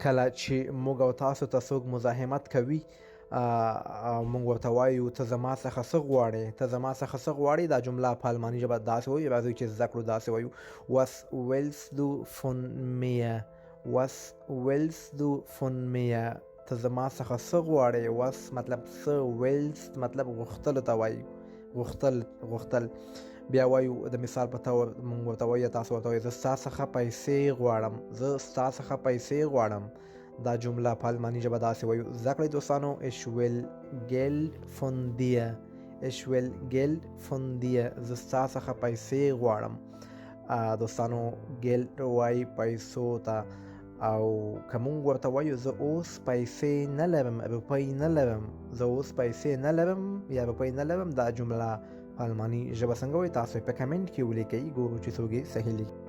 کله چې موږ او تاسو ته څوک مزاحمت کوي موږ ورته وایو ته زما څخه څه غواړې، ته زما څخه څه غواړې. دا جمله په الماني ژبه داسې وایو، راځئ چې زده کړو داسې وایو: Was willst du von mir? Was willst du von mir? ته زما څخه څه غواړې. was مطلب څه، willst مطلب غوښتلو ته وایي، غوښتل. بیا وایو د مثال په تور موږ ورته وایو، تاسو ورته وایئ زه ستا څخه پیسې غواړم، زه ستا څخه پیسې غواړم. دا جمله په الماني ژبه داسې وایو. زده کړئ دوستانو: ich will Geld von dir. ich will Geld von dir. زه ستا څخه پیسې غواړم. دوستانو Geld وایي پیسو ته، او که موږ ورته وایو زه اوس پیسې نه لرم، روپۍ نه لرم، زه اوس پیسې نه لرم یا روپۍ نه لرم، دا جمله په الماني ژبه څنګه وایي؟ تاسو په کمنټ کې ولیکئ، ګورو چې څوک یې صحیح لیکي.